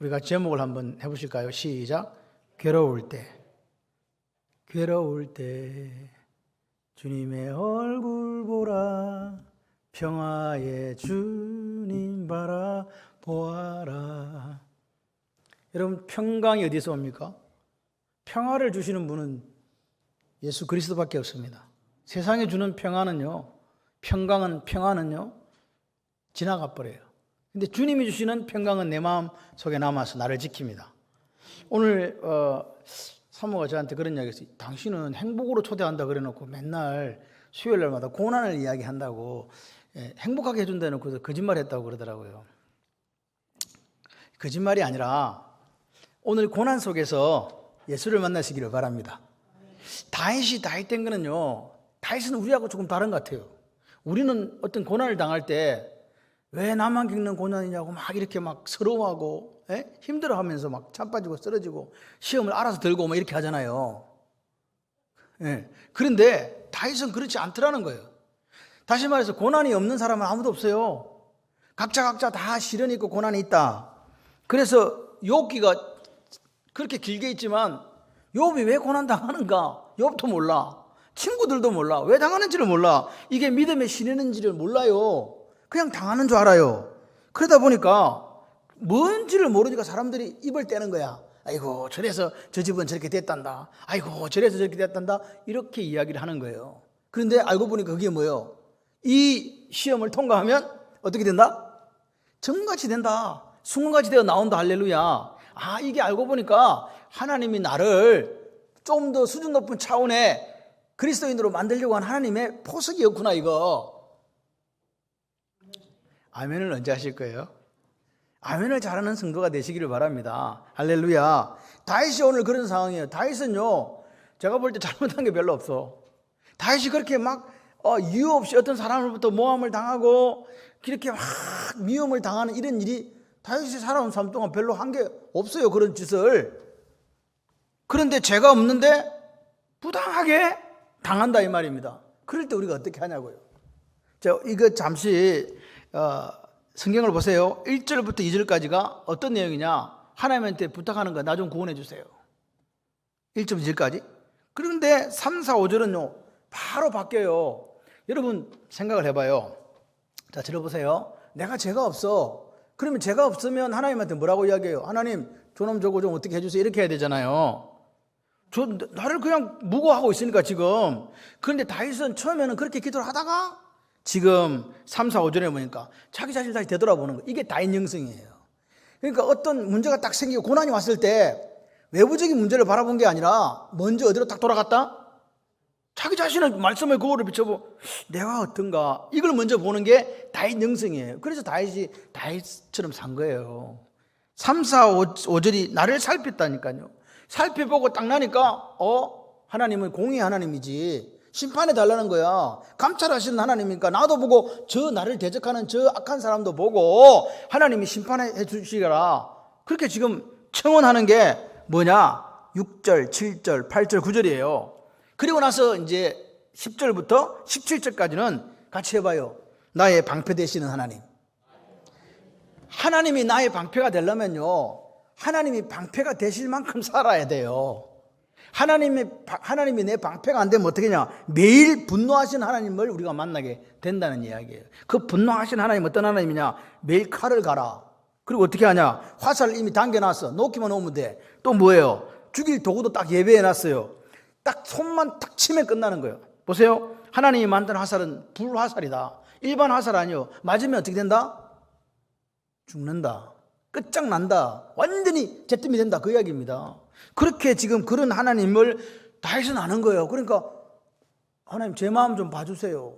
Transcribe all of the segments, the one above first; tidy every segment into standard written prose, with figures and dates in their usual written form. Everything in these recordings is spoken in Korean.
우리가 제목을 한번 해보실까요? 시작. 괴로울 때, 괴로울 때 주님의 얼굴 보라, 평화의 주님 바라보아라. 여러분, 평강이 어디서 옵니까? 평화를 주시는 분은 예수 그리스도밖에 없습니다. 세상에 주는 평화는요, 평화는요 지나가 버려요. 근데 주님이 주시는 평강은 내 마음 속에 남아서 나를 지킵니다. 오늘 사모가 저한테 그런 이야기 했어요. 당신은 행복으로 초대한다 그래놓고 맨날 수요일 날마다 고난을 이야기한다고, 행복하게 해준다 해놓고 거짓말 했다고 그러더라고요. 거짓말이 아니라 오늘 고난 속에서 예수를 만나시기를 바랍니다. 다윗이 다윗된 거는요, 다윗은 우리하고 조금 다른 것 같아요. 우리는 어떤 고난을 당할 때 왜 나만 겪는 고난이냐고 막 이렇게 막 서러워하고 힘들어하면서 막 자빠지고 쓰러지고 시험을 알아서 들고 막 이렇게 하잖아요. 그런데 다윗은 그렇지 않더라는 거예요. 다시 말해서 고난이 없는 사람은 아무도 없어요. 각자 다 시련이 있고 고난이 있다. 그래서 욥기가 그렇게 길게 있지만 욥이 왜 고난 당하는가? 욥도 몰라. 친구들도 몰라. 왜 당하는지를 몰라. 이게 믿음의 시련인지를 몰라요. 그냥 당하는 줄 알아요. 그러다 보니까 뭔지를 모르니까 사람들이 입을 떼는 거야. 아이고, 저래서 저 집은 저렇게 됐단다. 아이고, 저래서 저렇게 됐단다. 이렇게 이야기를 하는 거예요. 그런데 알고 보니까 그게 뭐예요? 이 시험을 통과하면 어떻게 된다? 정같이 된다. 순간같이 되어 나온다. 할렐루야. 이게 알고 보니까 하나님이 나를 좀 더 수준 높은 차원의 그리스도인으로 만들려고 한 하나님의 포석이었구나, 이거. 아멘을 언제 하실 거예요? 아멘을 잘하는 성도가 되시기를 바랍니다. 할렐루야. 다윗이 오늘 그런 상황이에요. 다윗은요, 제가 볼 때 잘못한 게 별로 없어. 다윗이 그렇게 막 이유 없이 어떤 사람으로부터 모함을 당하고 그렇게 막 미움을 당하는 이런 일이 다윗이 살아온 삶 동안 별로 한 게 없어요. 그런 짓을. 그런데 죄가 없는데 부당하게 당한다 이 말입니다. 그럴 때 우리가 어떻게 하냐고요. 이거 잠시 성경을 보세요. 1절부터 2절까지가 어떤 내용이냐. 하나님한테 부탁하는 거, 나 좀 구원해 주세요. 1절 2절까지. 그런데 3, 4, 5절은요 바로 바뀌어요. 여러분 생각을 해봐요. 자, 들어보세요. 내가 죄가 없어. 그러면 죄가 없으면 하나님한테 뭐라고 이야기해요? 하나님 저놈 저거 좀 어떻게 해주세요. 이렇게 해야 되잖아요. 나를 그냥 무고하고 있으니까 지금. 그런데 다윗은 처음에는 그렇게 기도를 하다가 지금 3, 4, 5절에 보니까 자기 자신을 다시 되돌아보는 거. 이게 다윗 영성이에요. 그러니까 어떤 문제가 딱 생기고 고난이 왔을 때 외부적인 문제를 바라본 게 아니라 먼저 어디로 딱 돌아갔다? 자기 자신을 말씀의 거울을 비춰보고 내가 어떤가? 이걸 먼저 보는 게 다윗 영성이에요. 그래서 다윗이 다윗처럼 산 거예요. 3, 4, 5절이 나를 살폈다니까요. 살펴보고 딱 나니까 하나님은 공의 하나님이지 심판해 달라는 거야. 감찰하시는 하나님이니까 나도 보고 저 나를 대적하는 저 악한 사람도 보고 하나님이 심판해 주시라. 그렇게 지금 청원하는 게 뭐냐? 6절, 7절, 8절, 9절이에요. 그리고 나서 이제 10절부터 17절까지는 같이 해봐요. 나의 방패 되시는 하나님. 하나님이 나의 방패가 되려면요, 하나님이 방패가 되실 만큼 살아야 돼요. 하나님이 내 방패가 안 되면 어떻게 하냐? 매일 분노하신 하나님을 우리가 만나게 된다는 이야기예요. 그 분노하신 하나님 어떤 하나님이냐? 매일 칼을 갈아. 그리고 어떻게 하냐? 화살을 이미 당겨놨어. 놓기만 오면 돼. 또 뭐예요? 죽일 도구도 딱 예배해놨어요. 딱 손만 탁 치면 끝나는 거예요. 보세요. 하나님이 만든 화살은 불화살이다. 일반 화살 아니요. 맞으면 어떻게 된다? 죽는다. 끝장난다. 완전히 잿더미 된다. 그 이야기입니다. 그렇게 지금 그런 하나님을 다윗은 아는 거예요. 그러니까 하나님 제 마음 좀 봐주세요.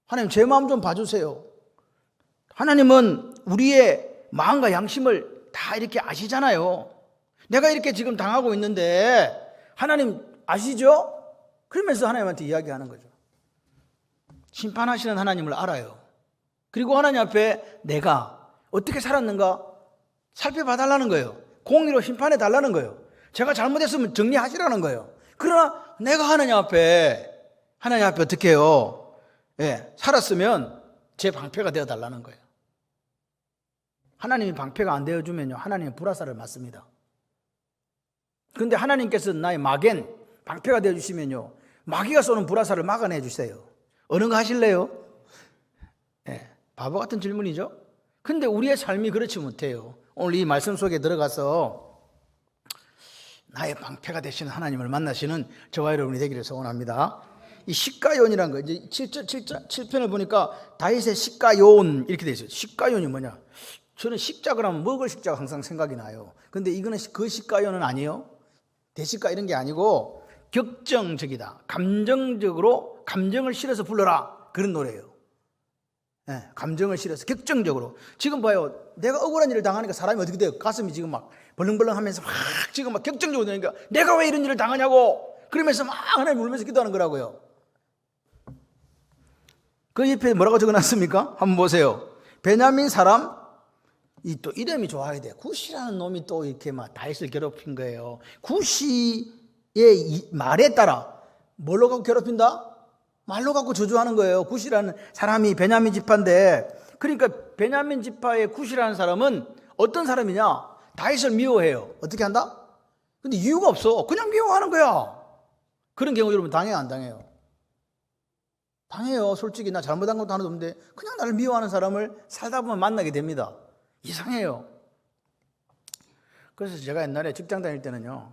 하나님 제 마음 좀 봐주세요. 하나님은 우리의 마음과 양심을 다 이렇게 아시잖아요. 내가 이렇게 지금 당하고 있는데 하나님 아시죠? 그러면서 하나님한테 이야기하는 거죠. 심판하시는 하나님을 알아요. 그리고 하나님 앞에 내가 어떻게 살았는가 살펴봐달라는 거예요. 공의로 심판해 달라는 거예요. 제가 잘못했으면 정리하시라는 거예요. 그러나 내가 하나님 앞에 어떻게 해요? 살았으면 제 방패가 되어 달라는 거예요. 하나님이 방패가 안 되어주면요, 하나님은 불화살을 맞습니다. 그런데 하나님께서 나의 마겐, 방패가 되어주시면요, 마귀가 쏘는 불화살을 막아내 주세요. 어느 거 하실래요? 네, 바보 같은 질문이죠. 근데 우리의 삶이 그렇지 못해요. 오늘 이 말씀 속에 들어가서 나의 방패가 되시는 하나님을 만나시는 저와 여러분이 되기를 소원합니다. 이 시가요온이라는 거, 이제 7편을 보니까 다윗의 시가요온 이렇게 되어 있어요. 시가요온이 뭐냐? 저는 십자가를 하면 먹을 십자가 항상 생각이 나요. 근데 이거는 그 시가요온은 아니에요. 대시가 이런 게 아니고 격정적이다. 감정적으로 감정을 실어서 불러라. 그런 노래예요. 네, 감정을 실어서 격정적으로. 지금 봐요. 내가 억울한 일을 당하니까 사람이 어떻게 돼요? 가슴이 지금 막 벌렁벌렁 하면서 막 지금 막 격정적으로 되니까 내가 왜 이런 일을 당하냐고 그러면서 막 하나님 울면서 기도하는 거라고요. 그 옆에 뭐라고 적어놨습니까? 한번 보세요. 베냐민 사람, 이 또 이름이 좋아야 돼. 구시라는 놈이 또 이렇게 막 다윗을 괴롭힌 거예요. 구시의 말에 따라 뭘로 갖고 괴롭힌다? 말로 갖고 저주하는 거예요. 구시라는 사람이 베냐민 지파인데, 그러니까 베냐민 지파의 구시라는 사람은 어떤 사람이냐? 다윗을 미워해요. 어떻게 한다? 근데 이유가 없어. 그냥 미워하는 거야. 그런 경우 여러분 당해요, 안 당해요? 당해요. 솔직히 나 잘못한 것도 하나도 없는데 그냥 나를 미워하는 사람을 살다 보면 만나게 됩니다. 이상해요. 그래서 제가 옛날에 직장 다닐 때는요,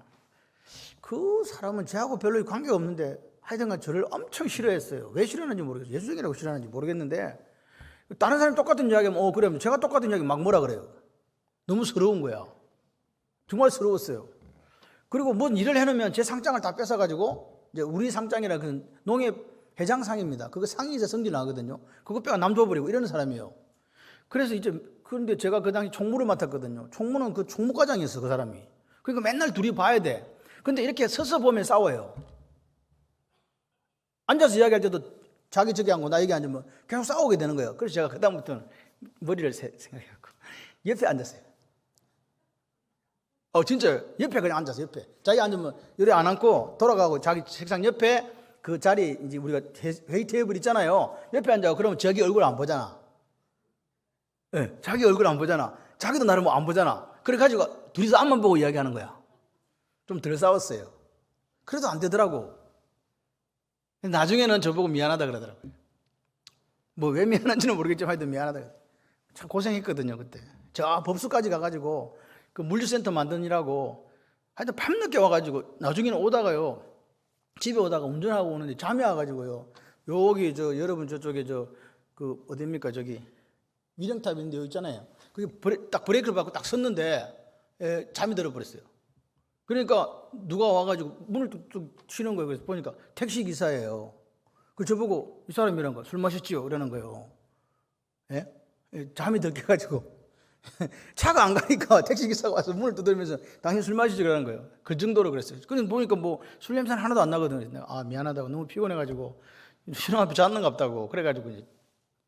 그 사람은 저하고 별로 관계가 없는데 하여튼간 저를 엄청 싫어했어요. 왜 싫어하는지 모르겠어요. 예수적이라고 싫어하는지 모르겠는데 다른 사람이 똑같은 이야기하면 그래, 제가 똑같은 이야기 막 뭐라 그래요. 너무 서러운 거야. 정말 서러웠어요. 그리고 뭔 일을 해놓으면 제 상장을 다 뺏어가지고, 이제 우리 상장이라 그 농협 회장상입니다. 그거 상이 이제 성질 나거든요. 그거 빼가 남 줘버리고 이러는 사람이에요. 그래서 이제, 그런데 제가 그 당시 총무를 맡았거든요. 총무는 그 총무과장이었어, 그 사람이. 그러니까 맨날 둘이 봐야 돼. 근데 이렇게 서서 보면 싸워요. 앉아서 이야기할 때도 자기 저기 앉고 나 얘기 앉으면 계속 싸우게 되는 거예요. 그래서 제가 그다음부터는 머리를 생각해갖고 옆에 앉았어요. 진짜요. 옆에 그냥 앉아서 옆에. 자기 앉으면 요리 안 앉고 돌아가고 자기 책상 옆에 그 자리, 이제 우리가 회의 테이블 있잖아요. 옆에 앉아고 그러면 자기 얼굴 안 보잖아. 네, 자기 얼굴 안 보잖아. 자기도 나를 뭐 안 보잖아. 그래가지고 둘이서 앞만 보고 이야기하는 거야. 좀 덜 싸웠어요. 그래도 안 되더라고. 나중에는 저보고 미안하다 그러더라고요. 뭐 왜 미안한지는 모르겠지만 하여튼 미안하다. 참 고생했거든요, 그때. 저 법수까지 가가지고 그 물류센터 만드느라고 하여튼 밤늦게 와가지고 나중에는 오다가요, 집에 오다가 운전하고 오는데 잠이 와가지고요, 여기 여러분 저쪽에 그 어디입니까, 저기 위령탑인데 여기 있잖아요. 그게 딱 브레이크를 밟고 딱 섰는데 잠이 들어버렸어요. 그러니까 누가 와가지고 문을 뚝뚝 치는 거예요. 그래서 보니까 택시 기사예요. 그 저보고 이 사람이란 거 술 마셨지요? 이러는 거예요. 예? 잠이 들 깨가지고 차가 안 가니까 택시 기사가 와서 문을 두드리면서 당신 술 마시지 그러는 거예요. 그 정도로 그랬어요. 그래서 보니까 뭐 술 냄새는 하나도 안 나거든요. 미안하다고, 너무 피곤해가지고 신랑 앞에 잤는갑다고 그래가지고 이제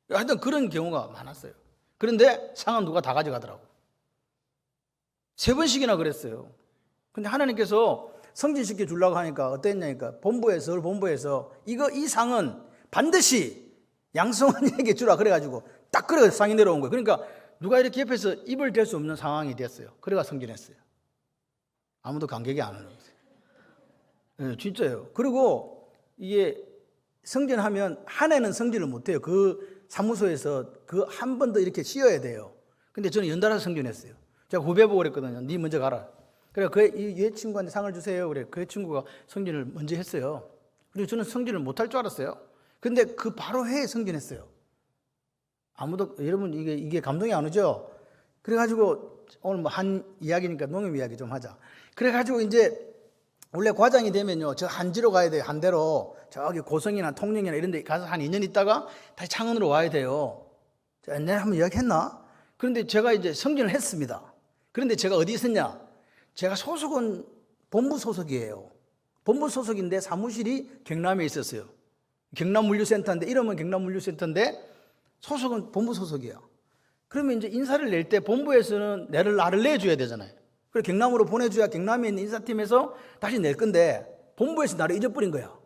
하여튼 그런 경우가 많았어요. 그런데 상은 누가 다 가져가더라고. 3번씩이나 그랬어요. 근데 하나님께서 승진시켜 주려고 하니까 어땠냐니까, 서울 본부에서 이 상은 반드시 양성원에게 주라 그래가지고 딱 그래 상이 내려온 거예요. 그러니까 누가 이렇게 옆에서 입을 댈 수 없는 상황이 됐어요. 그래가 승진했어요. 아무도 감격이 안 하는 거예요. 네, 진짜예요. 그리고 이게 승진하면 한 해는 승진을 못 해요. 그 사무소에서 그 한 번 더 이렇게 쉬어야 돼요. 근데 저는 연달아서 승진했어요. 제가 후배 보고 그랬거든요. 네 먼저 가라. 그래, 이 친구한테 상을 주세요. 그래, 그 친구가 승진을 먼저 했어요. 그리고 저는 승진을 못할 줄 알았어요. 근데 그 바로 해에 승진했어요. 아무도, 여러분, 이게 감동이 안 오죠? 그래가지고, 오늘 뭐 한 이야기니까 농협 이야기 좀 하자. 그래가지고 이제, 원래 과장이 되면요, 저 한지로 가야 돼요. 한대로. 저기 고성이나 통영이나 이런 데 가서 한 2년 있다가 다시 창원으로 와야 돼요. 옛날에 한번 이야기했나? 그런데 제가 이제 승진을 했습니다. 그런데 제가 어디 있었냐? 제가 소속은 본부 소속이에요. 본부 소속인데 사무실이 경남에 있었어요. 경남물류센터인데, 이름은 경남물류센터인데 소속은 본부 소속이에요. 그러면 이제 인사를 낼 때 본부에서는 나를 내줘야 되잖아요. 그래서 경남으로 보내줘야 경남에 있는 인사팀에서 다시 낼 건데 본부에서 나를 잊어버린 거야.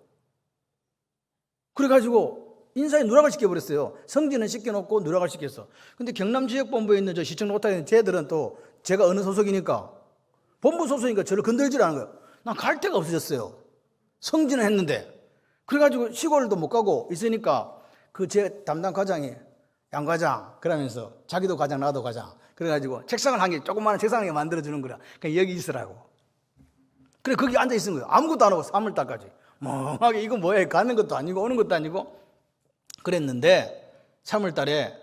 그래가지고 인사에 누락을 시켜버렸어요. 성진은 시켜놓고 누락을 시켰어. 근데 경남지역본부에 있는 저 시청 노타에 쟤들은 또 제가 어느 소속이니까 본부 소속이니까 저를 건들질 않은 거예요. 난 갈 데가 없어졌어요. 성진은 했는데. 그래가지고 시골도 못 가고 있으니까 그 제 담당 과장이 양 과장 그러면서 자기도 과장 나도 과장 그래가지고 책상을 한 개 조그마한 책상을 한 개 만들어주는 거라. 그냥 여기 있으라고. 그래 거기 앉아 있은 거예요. 아무것도 안 하고 3월달까지 멍하게 이거 뭐야 가는 것도 아니고 오는 것도 아니고 그랬는데 3월달에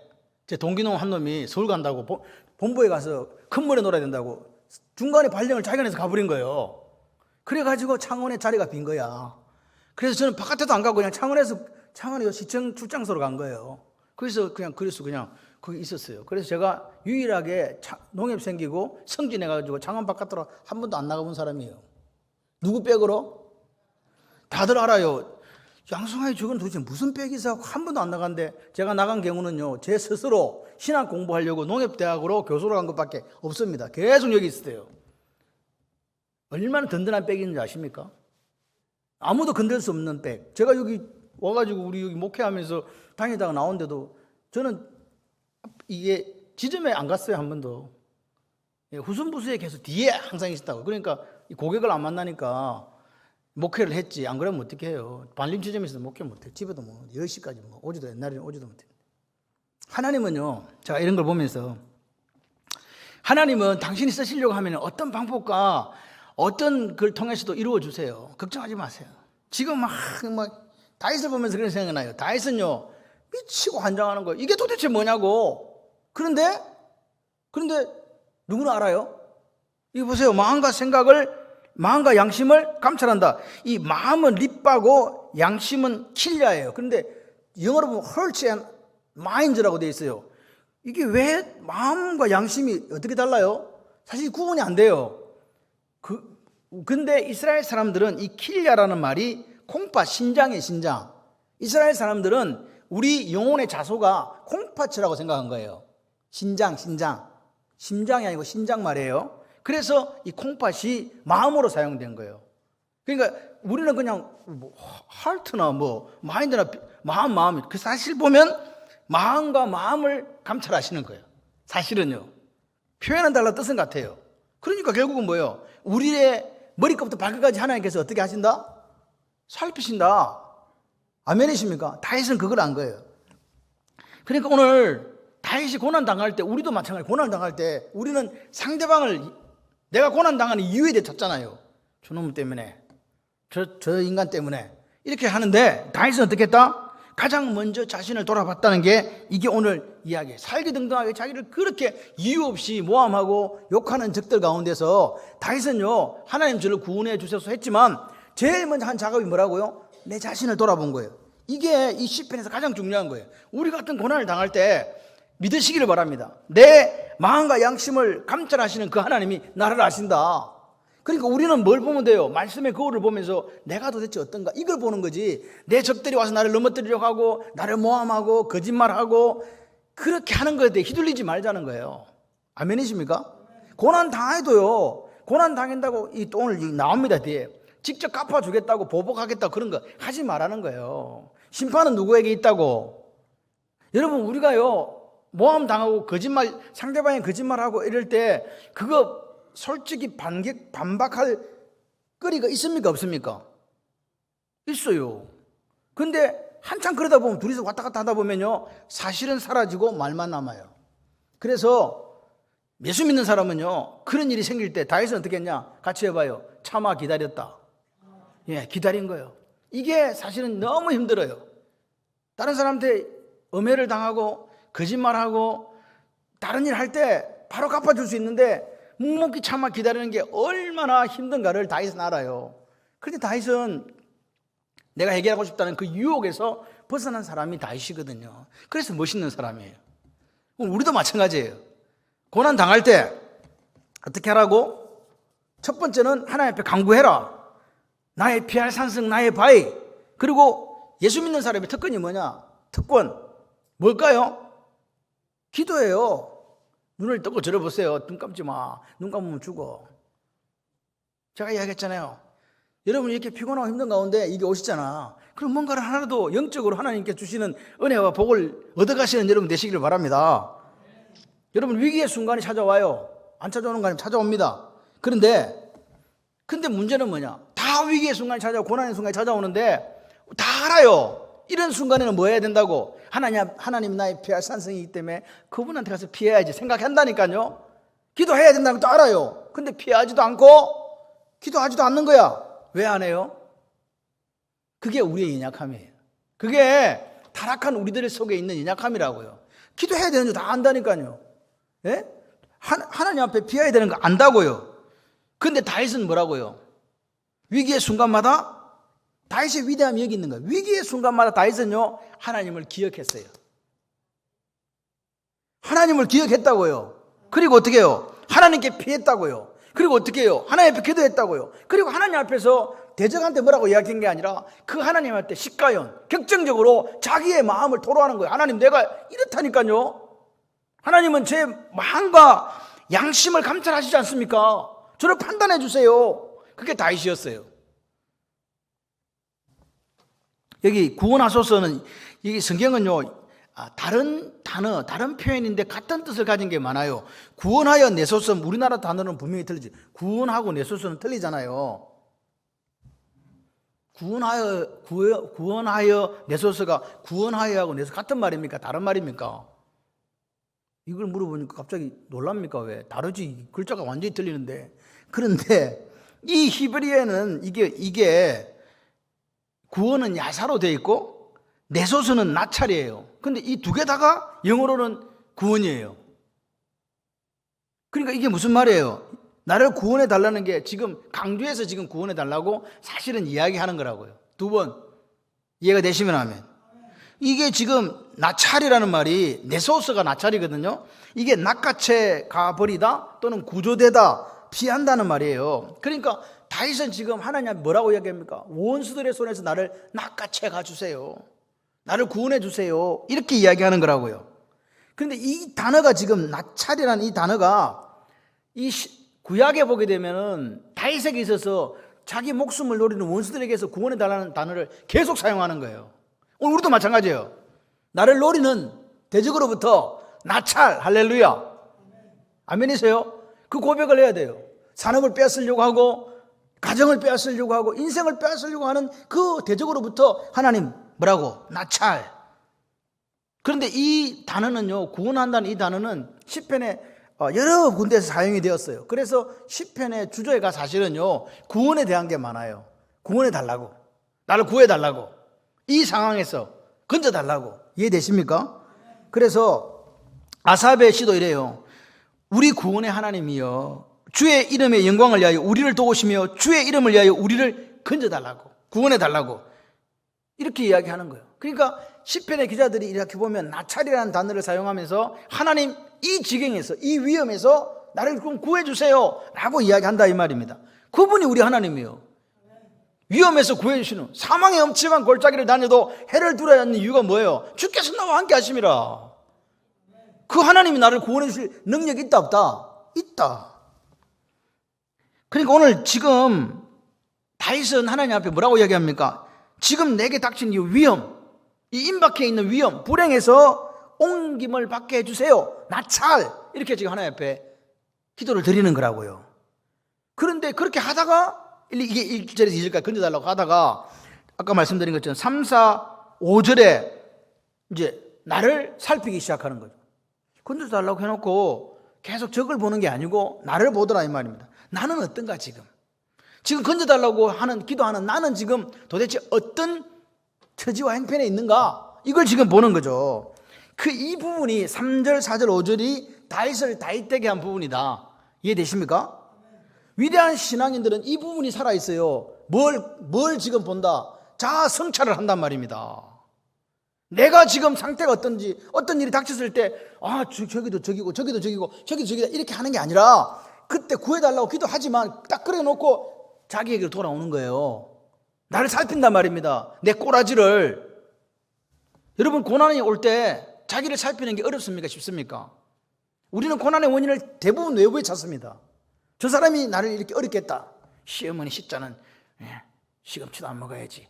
제 동기놈 한 놈이 서울 간다고 본부에 가서 큰 물에 놀아야 된다고 중간에 발령을 자기가 내서 가버린 거예요. 그래가지고 창원에 자리가 빈 거야. 그래서 저는 바깥에도 안 가고 그냥 창원에 시청 출장소로 간 거예요. 그래서 그냥 거기 있었어요. 그래서 제가 유일하게 농협 생기고 승진해가지고 창원 바깥으로 한 번도 안 나가본 사람이에요. 누구 백으로? 다들 알아요. 양승하의 죽은 도대체 무슨 백이서 한 번도 안 나간데 제가 나간 경우는요. 제 스스로 신학 공부하려고 농협대학으로 교수로 간 것밖에 없습니다. 계속 여기 있었대요. 얼마나 든든한 백인지 아십니까? 아무도 건들 수 없는 백. 제가 여기 와가지고 우리 여기 목회하면서 다니다가 나온데도 저는 이게 지점에 안 갔어요. 한 번도. 후순부수에 계속 뒤에 항상 있었다고. 그러니까 고객을 안 만나니까 목회를 했지. 안 그러면 어떻게 해요? 반림지점에서 목회 못해. 집에도 뭐 10시까지 오지도 옛날에는 오지도 못해. 하나님은요. 제가 이런 걸 보면서 하나님은 당신이 쓰시려고 하면 어떤 방법과 어떤 걸 통해서도 이루어 주세요. 걱정하지 마세요. 지금 막 다윗을 보면서 그런 생각이 나요. 다윗은요. 미치고 환장하는 거예요. 이게 도대체 뭐냐고. 그런데 누구나 알아요? 이거 보세요. 마음과 양심을 감찰한다. 이 마음은 립바고 양심은 킬야예요. 그런데 영어로 보면 heart and mind라고 되어 있어요. 이게 왜 마음과 양심이 어떻게 달라요? 사실 구분이 안 돼요. 근데 이스라엘 사람들은 이 킬야라는 말이 콩팥, 신장의 신장. 이스라엘 사람들은 우리 영혼의 자소가 콩팥이라고 생각한 거예요. 심장이 아니고 신장 말이에요. 그래서 이 콩팥이 마음으로 사용된 거예요. 그러니까 우리는 그냥 하트나 마인드나 마음. 그 사실 보면 마음과 마음을 감찰하시는 거예요. 사실은요. 표현은 달라 뜻은 같아요. 그러니까 결국은 뭐예요? 우리의 머리끝부터 발끝까지 하나님께서 어떻게 하신다? 살피신다. 아멘이십니까? 다윗은 그걸 안 거예요. 그러니까 오늘 다윗이 고난당할 때 우리도 마찬가지로 고난당할 때 우리는 상대방을 내가 고난당하는 이유에 대해 찾잖아요. 저놈 때문에 저 인간 때문에 이렇게 하는데 다윗은 어떻게 했다? 가장 먼저 자신을 돌아봤다는 게 이게 오늘 이야기예요. 살기등등하게 자기를 그렇게 이유 없이 모함하고 욕하는 적들 가운데서 다윗은요 하나님 저를 구원해 주셔서 했지만 제일 먼저 한 작업이 뭐라고요? 내 자신을 돌아본 거예요. 이게 이 시편에서 가장 중요한 거예요. 우리 같은 고난을 당할 때 믿으시기를 바랍니다. 내 마음과 양심을 감찰하시는 그 하나님이 나를 아신다. 그러니까 우리는 뭘 보면 돼요? 말씀의 거울을 보면서 내가 도대체 어떤가 이걸 보는 거지. 내 적들이 와서 나를 넘어뜨리려고 하고 나를 모함하고 거짓말하고 그렇게 하는 것에 대해 휘둘리지 말자는 거예요. 아멘이십니까? 고난 당해도요. 고난 당한다고 또 오늘 나옵니다 뒤에. 직접 갚아주겠다고 보복하겠다고 그런 거 하지 말라는 거예요. 심판은 누구에게 있다고? 여러분 우리가요 모함 당하고 거짓말 상대방이 거짓말하고 이럴 때 그거 솔직히 반박할 거리가 있습니까 없습니까? 있어요. 근데 한참 그러다 보면 둘이서 왔다 갔다 하다 보면요 사실은 사라지고 말만 남아요. 그래서 예수 믿는 사람은요 그런 일이 생길 때 다윗은 어떻게 했냐? 같이 해봐요. 참아 기다렸다. 예, 기다린 거예요. 이게 사실은 너무 힘들어요. 다른 사람한테 음해를 당하고 거짓말하고 다른 일 할 때 바로 갚아줄 수 있는데 묵묵히 참아 기다리는 게 얼마나 힘든가를 다윗은 알아요. 그런데 다윗은 내가 해결하고 싶다는 그 유혹에서 벗어난 사람이 다윗이거든요. 그래서 멋있는 사람이에요. 우리도 마찬가지예요. 고난 당할 때 어떻게 하라고? 첫 번째는 하나님 앞에 간구해라. 나의 피할 산성 나의 바위. 그리고 예수 믿는 사람의 특권이 뭐냐? 특권 뭘까요? 기도예요. 눈을 뜨고 저러보세요. 눈 감지 마. 눈 감으면 죽어. 제가 이야기했잖아요. 여러분 이렇게 피곤하고 힘든 가운데 이게 오시잖아. 그럼 뭔가를 하나도 영적으로 하나님께 주시는 은혜와 복을 얻어가시는 여러분 되시기를 바랍니다. 여러분 위기의 순간이 찾아와요. 안 찾아오는 거 아니면 찾아옵니다. 근데 문제는 뭐냐? 다 위기의 순간이 찾아오고 고난의 순간이 찾아오는데 다 알아요. 이런 순간에는 뭐 해야 된다고? 하나님 나의 피할 산성이기 때문에 그분한테 가서 피해야지 생각한다니까요. 기도해야 된다는 것도 알아요. 근데 피하지도 않고 기도하지도 않는 거야. 왜 안 해요? 그게 우리의 연약함이에요. 그게 타락한 우리들 속에 있는 연약함이라고요. 기도해야 되는 줄 다 안다니까요. 예? 하나님 앞에 피해야 되는 거 안다고요. 근데 다윗은 뭐라고요? 위기의 순간마다 다윗의 위대함이 여기 있는 거예요. 위기의 순간마다 다윗은요 하나님을 기억했어요. 하나님을 기억했다고요. 그리고 어떻게 해요? 하나님께 피했다고요. 그리고 어떻게 해요? 하나님 앞에 기도했다고요. 그리고 하나님 앞에서 대적한테 뭐라고 이야기한 게 아니라 그 하나님한테 시가연 격정적으로 자기의 마음을 토로하는 거예요. 하나님 내가 이렇다니까요. 하나님은 제 마음과 양심을 감찰하시지 않습니까? 저를 판단해 주세요. 그게 다윗이었어요. 여기 구원하소서는 이 성경은요 다른 단어, 다른 표현인데 같은 뜻을 가진 게 많아요. 구원하여 내소서, 우리나라 단어는 분명히 틀리지. 구원하고 내소서는 틀리잖아요. 구원하여 내소서가 구원하여 하고 내소서 같은 말입니까? 다른 말입니까? 이걸 물어보니까 갑자기 놀랍니까? 왜? 다르지. 글자가 완전히 틀리는데. 그런데 이 히브리어는 이게 구원은 야사로 되어 있고 내소서는 나찰이에요. 근데 이 두 개 다가 영어로는 구원이에요. 그러니까 이게 무슨 말이에요? 나를 구원해 달라는 게 지금 강조해서 지금 구원해 달라고 사실은 이야기하는 거라고요. 두 번 이해가 되시면 하면. 이게 지금 나찰이라는 말이 내소서가 나찰이거든요. 이게 낚아채 가버리다 또는 구조되다 피한다는 말이에요. 그러니까 다윗은 지금 하나님 뭐라고 이야기합니까? 원수들의 손에서 나를 낚아채 가주세요. 나를 구원해 주세요. 이렇게 이야기하는 거라고요. 그런데 이 단어가 지금 나찰이라는 이 단어가 이 구약에 보게 되면은 다윗에게 있어서 자기 목숨을 노리는 원수들에게서 구원해 달라는 단어를 계속 사용하는 거예요. 오늘 우리도 마찬가지예요. 나를 노리는 대적으로부터 나찰, 할렐루야. 아멘이세요? 그 고백을 해야 돼요. 산업을 빼앗으려고 하고 가정을 빼앗으려고 하고 인생을 빼앗으려고 하는 그 대적으로부터 하나님 뭐라고? 나찰. 그런데 이 단어는요, 구원한다는 이 단어는 시편에 여러 군데에서 사용이 되었어요. 그래서 시편의 주제가 사실은요, 구원에 대한 게 많아요. 구원해 달라고, 나를 구해 달라고, 이 상황에서 건져 달라고. 이해되십니까? 그래서 아삽의 시도 이래요. 우리 구원의 하나님이여 주의 이름의 영광을 위하여 우리를 도우시며 주의 이름을 위하여 우리를 건져 달라고, 구원해 달라고, 이렇게 이야기하는 거예요. 그러니까 시편의 기자들이 이렇게 보면 나찰이라는 단어를 사용하면서 하나님 이 지경에서, 이 위험에서 나를 좀 구해주세요 라고 이야기한다 이 말입니다. 그분이 우리 하나님이에요. 위험에서 구해주시는, 사망의 엄침한 골짜기를 다녀도 해를 두려워하지 않는 이유가 뭐예요? 주께서 나와 함께 하심이라. 그 하나님이 나를 구원해 주실 능력이 있다 없다? 있다. 그러니까 오늘 지금 다윗은 하나님 앞에 뭐라고 이야기합니까? 지금 내게 닥친 이 위험, 이 임박해 있는 위험, 불행에서 옮김을 받게 해주세요. 나찰. 이렇게 지금 하나님 앞에 기도를 드리는 거라고요. 그런데 그렇게 하다가 이게 1절에서 2절까지 건져달라고 하다가 아까 말씀드린 것처럼 3, 4, 5절에 이제 나를 살피기 시작하는 거죠. 건져달라고 해놓고 계속 적을 보는 게 아니고 나를 보더라 이 말입니다. 나는 어떤가 지금 건져달라고 하는 기도하는 나는 지금 도대체 어떤 처지와 행편에 있는가, 이걸 지금 보는 거죠. 이 부분이 3절, 4절, 5절이 다윗을 다윗되게 한 부분이다. 이해되십니까? 위대한 신앙인들은 이 부분이 살아있어요. 뭘 지금 본다? 자아 성찰을 한단 말입니다. 내가 지금 상태가 어떤지, 어떤 일이 닥쳤을 때 저기도 저기고 저기도 저기고 저기도 저기다 이렇게 하는 게 아니라 그때 구해달라고 기도하지만 딱 그래 놓고 자기에게로 돌아오는 거예요. 나를 살핀단 말입니다. 내 꼬라지를. 여러분 고난이 올 때 자기를 살피는 게 어렵습니까? 쉽습니까? 우리는 고난의 원인을 대부분 외부에 찾습니다. 저 사람이 나를 이렇게 어렵게 했다. 시어머니 십자는 시금치도 안 먹어야지.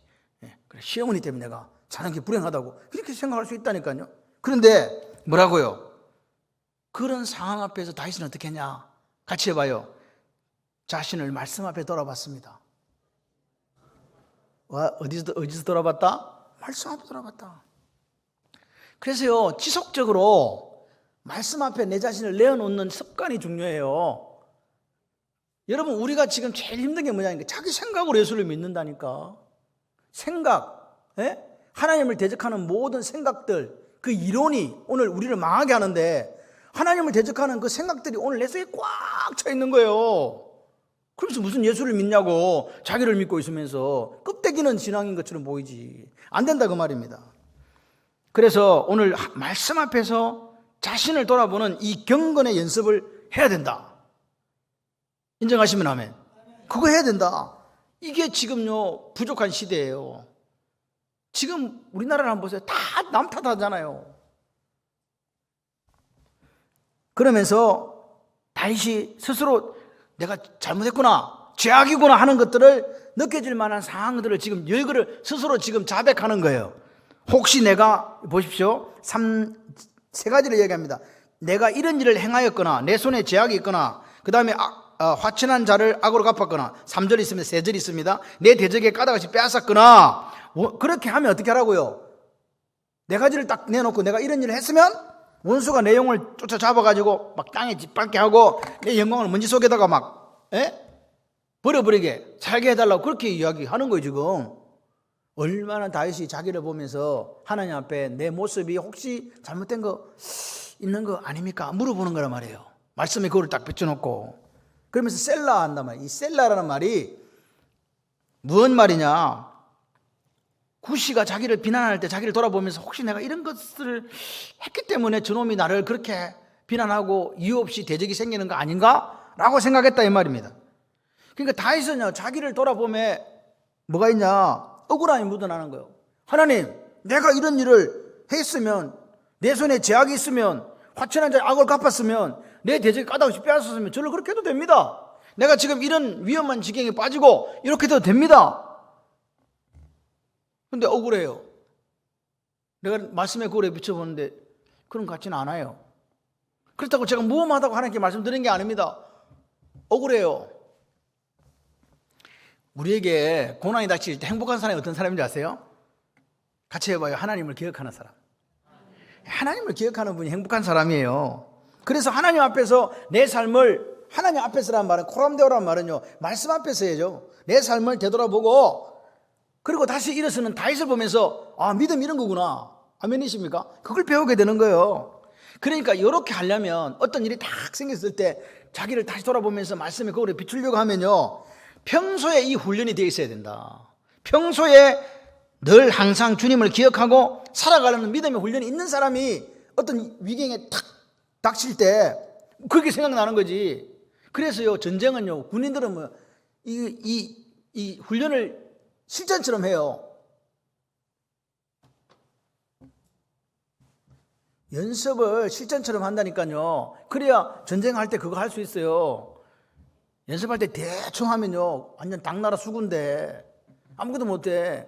그래, 시어머니 때문에 내가 사는 게 불행하다고 그렇게 생각할 수 있다니까요. 그런데 뭐라고요? 그런 상황 앞에서 다윗은 어떻게 했냐? 같이 해봐요. 자신을 말씀 앞에 돌아봤습니다. 어디서 돌아봤다? 말씀 앞에 돌아봤다. 그래서요, 지속적으로 말씀 앞에 내 자신을 내어놓는 습관이 중요해요. 여러분, 우리가 지금 제일 힘든 게 뭐냐니까 자기 생각으로 예수를 믿는다니까. 생각, 하나님을 대적하는 모든 생각들, 그 이론이 오늘 우리를 망하게 하는데 하나님을 대적하는 그 생각들이 오늘 내 속에 꽉 차 있는 거예요. 그래서 무슨 예수를 믿냐고 자기를 믿고 있으면서 껍데기는 신앙인 것처럼 보이지. 안 된다 그 말입니다. 그래서 오늘 말씀 앞에서 자신을 돌아보는 이 경건의 연습을 해야 된다. 인정하시면 아멘. 그거 해야 된다. 이게 지금요 부족한 시대예요. 지금 우리나라를 한번 보세요. 다 남 탓하잖아요. 그러면서 다윗이 스스로 내가 잘못했구나, 죄악이구나 하는 것들을 느껴질 만한 상황들을 지금 열거를 스스로 지금 자백하는 거예요. 혹시 내가 보십시오. 세 가지를 얘기합니다. 내가 이런 일을 행하였거나 내 손에 죄악이 있거나 그 다음에 화친한 자를 악으로 갚았거나 3절 있습니다. 4절 있습니다. 내 대적의 까닭없이 빼앗았거나. 그렇게 하면 어떻게 하라고요? 네 가지를 딱 내놓고 내가 이런 일을 했으면 원수가 내 영을 쫓아잡아가지고 막 땅에 짓밟게 하고 내 영광을 먼지 속에다가 막 버려버리게 살게 해달라고 그렇게 이야기하는 거예요. 지금 얼마나 다윗이 자기를 보면서 하나님 앞에 내 모습이 혹시 잘못된 거 있는 거 아닙니까? 물어보는 거란 말이에요. 말씀에 그거를 딱 비춰놓고 그러면서 셀라 한단 말이에요. 이 셀라라는 말이 무슨 말이냐? 구시가 자기를 비난할 때 자기를 돌아보면서 혹시 내가 이런 것을 했기 때문에 저놈이 나를 그렇게 비난하고 이유 없이 대적이 생기는 거 아닌가? 라고 생각했다 이 말입니다. 그러니까 다윗은요 자기를 돌아보면 뭐가 있냐? 억울함이 묻어나는 거예요. 하나님, 내가 이런 일을 했으면, 내 손에 죄악이 있으면, 화친한 자의 악을 갚았으면, 내 대적이 까닭없이 빼앗았으면 저를 그렇게 해도 됩니다. 내가 지금 이런 위험한 지경에 빠지고 이렇게 해도 됩니다. 근데 억울해요. 내가 말씀에 그거에 비춰보는데 그런 것 같지는 않아요. 그렇다고 제가 무엄하다고 하나님께 말씀드린 게 아닙니다. 억울해요. 우리에게 고난이 닥칠 때 행복한 사람이 어떤 사람인지 아세요? 같이 해봐요. 하나님을 기억하는 사람. 하나님을 기억하는 분이 행복한 사람이에요. 그래서 하나님 앞에서 내 삶을, 하나님 앞에서라는 말은, 코람데오라는 말은요 말씀 앞에서 해야죠. 내 삶을 되돌아보고 그리고 다시 일어서는 다윗을 보면서 믿음 이런 거구나. 아멘이십니까? 그걸 배우게 되는 거예요. 그러니까 이렇게 하려면 어떤 일이 딱 생겼을 때 자기를 다시 돌아보면서 말씀에 그거를 비추려고 하면요 평소에 이 훈련이 되어 있어야 된다. 평소에 늘 항상 주님을 기억하고 살아가려는 믿음의 훈련이 있는 사람이 어떤 위경에 탁 닥칠 때 그게 생각나는 거지. 그래서요 전쟁은요 군인들은 뭐 이 훈련을 실전처럼 해요. 연습을 실전처럼 한다니까요. 그래야 전쟁할 때 그거 할 수 있어요. 연습할 때 대충 하면요 완전 당나라 수군데 아무것도 못해.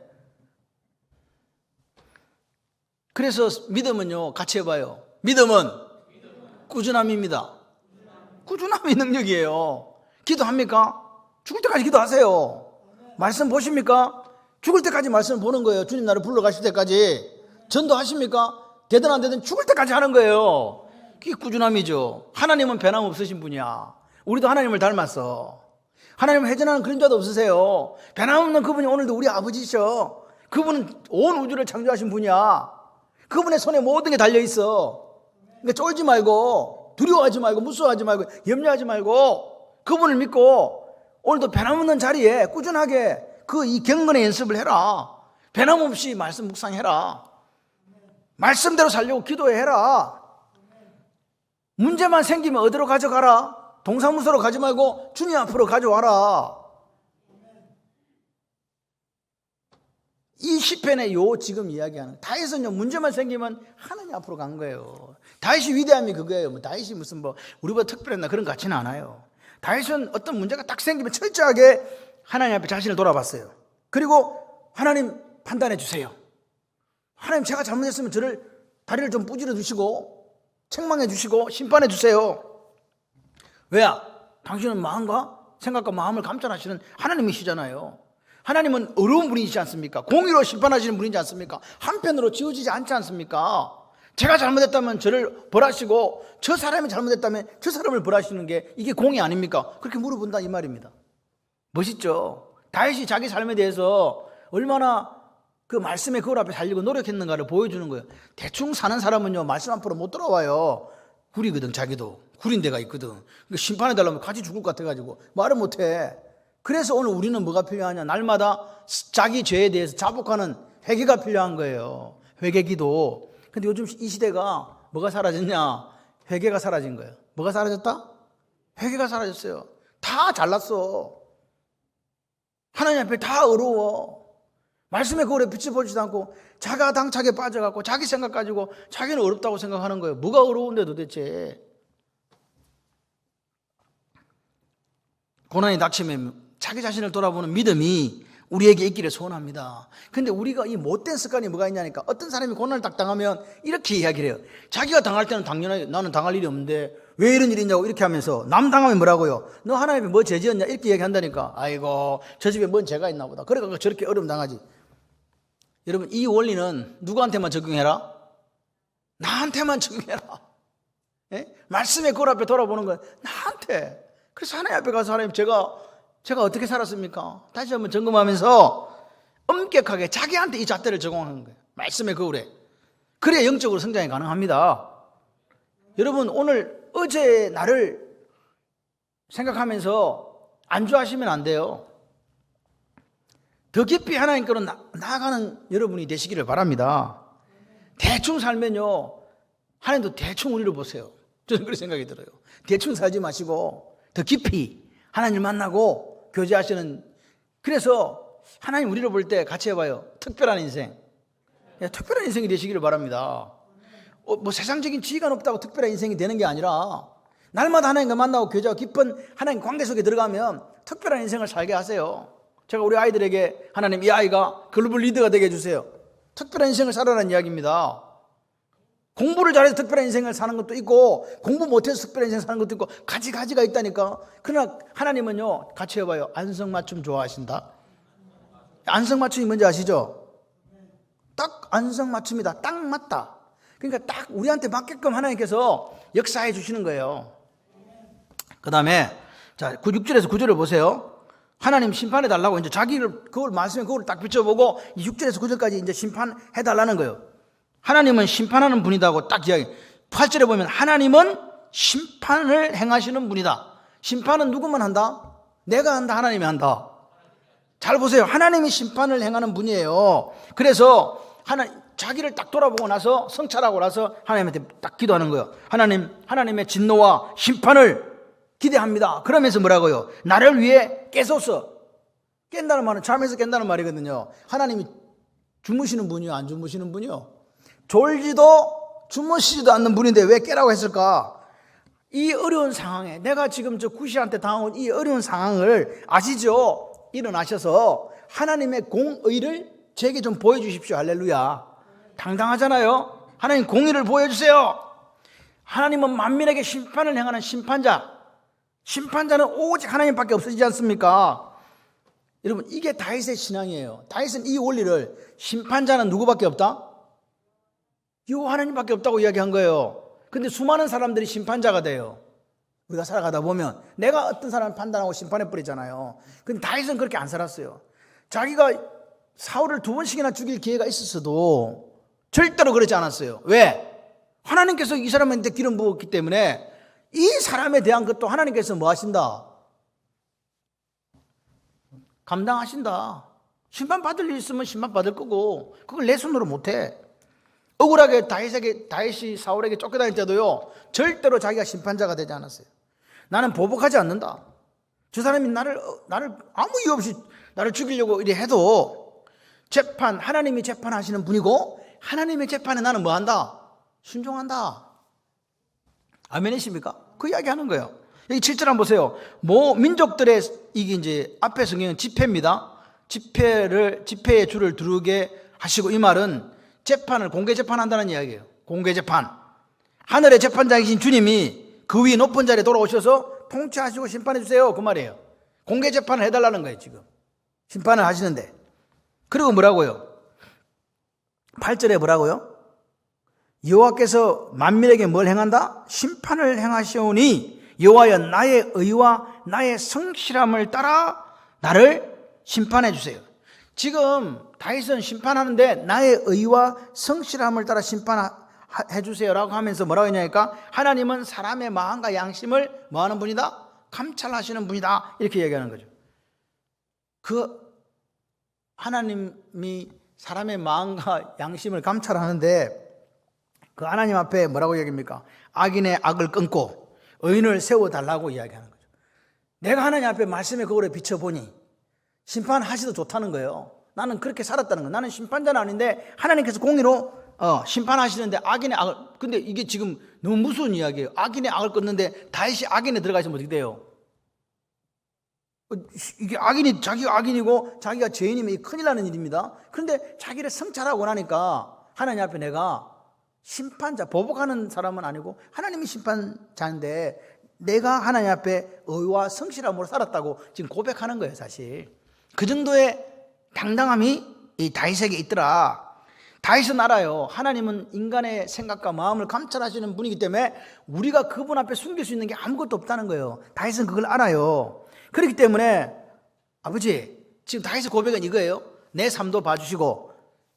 그래서 믿음은요 같이 해봐요. 믿음은 꾸준함입니다. 꾸준함이 능력이에요. 기도합니까? 죽을 때까지 기도하세요. 말씀 보십니까? 죽을 때까지 말씀 보는 거예요. 주님 나를 불러가실 때까지. 전도하십니까? 되든 안 되든 죽을 때까지 하는 거예요. 그게 꾸준함이죠. 하나님은 변함없으신 분이야. 우리도 하나님을 닮았어. 하나님은 해전하는 그림자도 없으세요. 변함없는 그분이 오늘도 우리 아버지셔. 그분은 온 우주를 창조하신 분이야. 그분의 손에 모든 게 달려있어. 그러니까 쫄지 말고 두려워하지 말고 무서워하지 말고 염려하지 말고 그분을 믿고 오늘도 변함없는 자리에 꾸준하게 이 경건의 연습을 해라. 변함없이 말씀 묵상해라. 말씀대로 살려고 기도해라. 문제만 생기면 어디로 가져가라? 동사무소로 가지 말고 주님 앞으로 가져와라. 이 시편의 지금 이야기하는 다윗은요 문제만 생기면 하나님 앞으로 간 거예요. 다윗이 위대함이 그거예요. 다윗이 무슨 우리보다 특별했나 그런 것 같지는 않아요. 다윗은 어떤 문제가 딱 생기면 철저하게 하나님 앞에 자신을 돌아봤어요. 그리고 하나님 판단해 주세요. 하나님 제가 잘못했으면 저를 다리를 좀 부지러 주시고 책망해 주시고 심판해 주세요. 왜야? 당신은 마음과 생각과 마음을 감찰하시는 하나님이시잖아요. 하나님은 어려운 분이시지 않습니까? 공의로 심판하시는 분이지 않습니까? 한편으로 지워지지 않지 않습니까? 제가 잘못했다면 저를 벌하시고 저 사람이 잘못했다면 저 사람을 벌하시는 게 이게 공의 아닙니까? 그렇게 물어본다 이 말입니다. 멋있죠? 다윗이 자기 삶에 대해서 얼마나 그 말씀의 거울 앞에 살려고 노력했는가를 보여주는 거예요. 대충 사는 사람은요 말씀 앞으로 못 돌아와요. 구리거든. 자기도 구린 데가 있거든. 그러니까 심판해달라면 같이 죽을 것 같아가지고 말을 못해. 그래서 오늘 우리는 뭐가 필요하냐? 날마다 자기 죄에 대해서 자복하는 회개가 필요한 거예요. 회개기도. 근데 요즘 이 시대가 뭐가 사라졌냐? 회개가 사라진 거예요. 뭐가 사라졌다? 회개가 사라졌어요. 다 잘났어. 하나님 앞에 다 어려워. 말씀의 거울에 빛을 보지도 않고 자가 당착에 빠져갖고 자기 생각 가지고 자기는 어렵다고 생각하는 거예요. 뭐가 어려운데 도대체. 고난이 닥치면 자기 자신을 돌아보는 믿음이 우리에게 있기를 소원합니다. 근데 우리가 이 못된 습관이 뭐가 있냐니까 어떤 사람이 고난을 딱 당하면 이렇게 이야기를 해요. 자기가 당할 때는 당연하게 나는 당할 일이 없는데 왜 이런 일이 있냐고 이렇게 하면서 남 당하면 뭐라고요? 너 하나님이 뭐 죄지었냐 이렇게 얘기한다니까. 아이고 저 집에 뭔 죄가 있나 보다. 그러니까 저렇게 어려움 당하지. 여러분 이 원리는 누구한테만 적용해라? 나한테만 적용해라. 예? 말씀의 거울 앞에 돌아보는 건 나한테. 그래서 하나님 앞에 가서 하나님 제가 어떻게 살았습니까? 다시 한번 점검하면서 엄격하게 자기한테 이 잣대를 적용하는 거예요. 말씀의 거울에. 그래야 영적으로 성장이 가능합니다. 여러분 오늘 어제 나를 생각하면서 안주하시면 안 돼요. 더 깊이 하나님께로 나아가는 여러분이 되시기를 바랍니다. 대충 살면요 하나님도 대충 우리를 보세요. 저는 그런 생각이 들어요. 대충 살지 마시고 더 깊이 하나님 만나고 교제하시는. 그래서 하나님 우리를 볼 때 같이 해봐요. 특별한 인생. 특별한 인생이 되시기를 바랍니다. 뭐 세상적인 지위가 높다고 특별한 인생이 되는 게 아니라 날마다 하나님과 만나고 교제하고 깊은 하나님 관계 속에 들어가면 특별한 인생을 살게 하세요. 제가 우리 아이들에게 하나님 이 아이가 글로벌 리더가 되게 해주세요. 특별한 인생을 살아라는 이야기입니다. 공부를 잘해서 특별한 인생을 사는 것도 있고 공부 못해서 특별한 인생 사는 것도 있고 가지가 있다니까. 그러나 하나님은요 같이 해봐요. 안성맞춤 좋아하신다. 안성맞춤이 뭔지 아시죠? 딱 안성맞춤이다. 딱 맞다. 그러니까 딱 우리한테 맞게끔 하나님께서 역사해 주시는 거예요. 그 다음에 자 6절에서 9절을 보세요. 하나님 심판해 달라고 이제 자기를 그걸 말씀에 그걸 딱 비춰보고 6절에서 9절까지 이제 심판해 달라는 거예요. 하나님은 심판하는 분이다고 딱 이야기. 8절에 보면 하나님은 심판을 행하시는 분이다. 심판은 누구만 한다? 내가 한다, 하나님이 한다. 잘 보세요. 하나님이 심판을 행하는 분이에요. 그래서 자기를 딱 돌아보고 나서 성찰하고 나서 하나님한테 딱 기도하는 거예요. 하나님의 진노와 심판을 기대합니다. 그러면서 뭐라고요? 나를 위해 깨소서. 깬다는 말은 잠에서 깬다는 말이거든요. 하나님이 주무시는 분이요, 안 주무시는 분이요? 졸지도 주무시지도 않는 분인데 왜 깨라고 했을까? 이 어려운 상황에 내가 지금 저 구시한테 당한 이 어려운 상황을 아시죠? 일어나셔서 하나님의 공의를 제게 좀 보여주십시오. 할렐루야. 당당하잖아요. 하나님 공의를 보여주세요. 하나님은 만민에게 심판을 행하는 심판자는 오직 하나님밖에 없으시지 않습니까? 여러분 이게 다윗의 신앙이에요. 다윗은 이 원리를 심판자는 누구밖에 없다? 요 하나님밖에 없다고 이야기한 거예요. 근데 수많은 사람들이 심판자가 돼요. 우리가 살아가다 보면 내가 어떤 사람을 판단하고 심판해버리잖아요. 근데 다윗은 그렇게 안 살았어요. 자기가 사울을 2번씩이나 죽일 기회가 있었어도 절대로 그러지 않았어요. 왜? 하나님께서 이 사람한테 기름 부었기 때문에 이 사람에 대한 것도 하나님께서 뭐 하신다? 감당하신다. 심판받을 일 있으면 심판받을 거고 그걸 내 손으로 못해. 억울하게 다윗이 사울에게 쫓겨다닐 때도요 절대로 자기가 심판자가 되지 않았어요. 나는 보복하지 않는다. 저 사람이 나를 아무 이유 없이 나를 죽이려고 이래 해도 하나님이 재판하시는 분이고 하나님의 재판에 나는 뭐 한다? 순종한다. 아멘이십니까? 그 이야기 하는 거예요. 여기 7절 한번 보세요. 민족들의 이게 이제 앞에 성경은 집회입니다. 집회의 줄을 두르게 하시고, 이 말은 재판을 공개 재판한다는 이야기예요. 공개 재판. 하늘의 재판장이신 주님이 그 위에 높은 자리에 돌아오셔서 통치하시고 심판해 주세요, 그 말이에요. 공개 재판을 해달라는 거예요. 지금 심판을 하시는데. 그리고 뭐라고요? 8절에 뭐라고요? 여호와께서 만민에게 뭘 행한다? 심판을 행하시오니 여호와여 나의 의와 나의 성실함을 따라 나를 심판해 주세요. 지금 다윗은 심판하는데 나의 의와 성실함을 따라 심판해 주세요라고 하면서 뭐라고 했냐니까, 하나님은 사람의 마음과 양심을 뭐하는 분이다? 감찰하시는 분이다, 이렇게 얘기하는 거죠. 그 하나님이 사람의 마음과 양심을 감찰하는데 그 하나님 앞에 뭐라고 얘기합니까? 악인의 악을 끊고 의인을 세워달라고 이야기하는 거죠. 내가 하나님 앞에 말씀에 그거를 비춰보니 심판하시도 좋다는 거예요. 나는 그렇게 살았다는 거예요. 나는 심판자는 아닌데 하나님께서 공의로 심판하시는데 악인의 악을, 근데 이게 지금 너무 무서운 이야기예요. 악인의 악을 끊는데 다윗이 악인에 들어가시면 어떻게 돼요? 이게 악인이, 자기가 악인이고 자기가 죄인이면 큰일 나는 일입니다. 그런데 자기를 성찰하고 나니까 하나님 앞에 내가 심판자, 보복하는 사람은 아니고 하나님이 심판자인데 내가 하나님 앞에 의와 성실함으로 살았다고 지금 고백하는 거예요. 사실 그 정도의 당당함이 이 다윗에게 있더라. 다윗은 알아요. 하나님은 인간의 생각과 마음을 감찰하시는 분이기 때문에 우리가 그분 앞에 숨길 수 있는 게 아무것도 없다는 거예요. 다윗은 그걸 알아요. 그렇기 때문에 아버지, 지금 다윗의 고백은 이거예요. 내 삶도 봐주시고,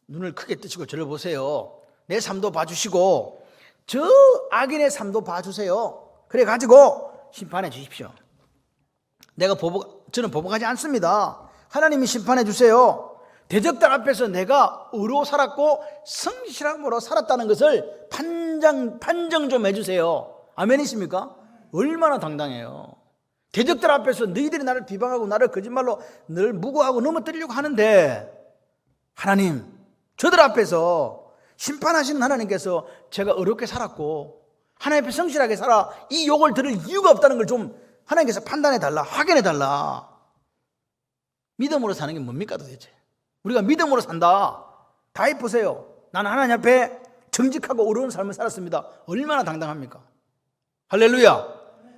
눈을 크게 뜨시고 저를 보세요. 내 삶도 봐주시고 저 악인의 삶도 봐주세요. 그래 가지고 심판해 주십시오. 저는 보복하지 않습니다. 하나님이 심판해 주세요. 대적들 앞에서 내가 의로 살았고 성실함으로 살았다는 것을 판정 좀 해주세요. 아멘이십니까? 얼마나 당당해요. 대적들 앞에서 너희들이 나를 비방하고 나를 거짓말로 늘 무고하고 넘어뜨리려고 하는데, 하나님, 저들 앞에서 심판하시는 하나님께서 제가 어렵게 살았고 하나님 앞에 성실하게 살아 이 욕을 들을 이유가 없다는 걸 좀 하나님께서 판단해 달라, 확인해 달라. 믿음으로 사는 게 뭡니까 도대체? 우리가 믿음으로 산다. 다윗 보세요. 나는 하나님 앞에 정직하고 어려운 삶을 살았습니다. 얼마나 당당합니까? 할렐루야.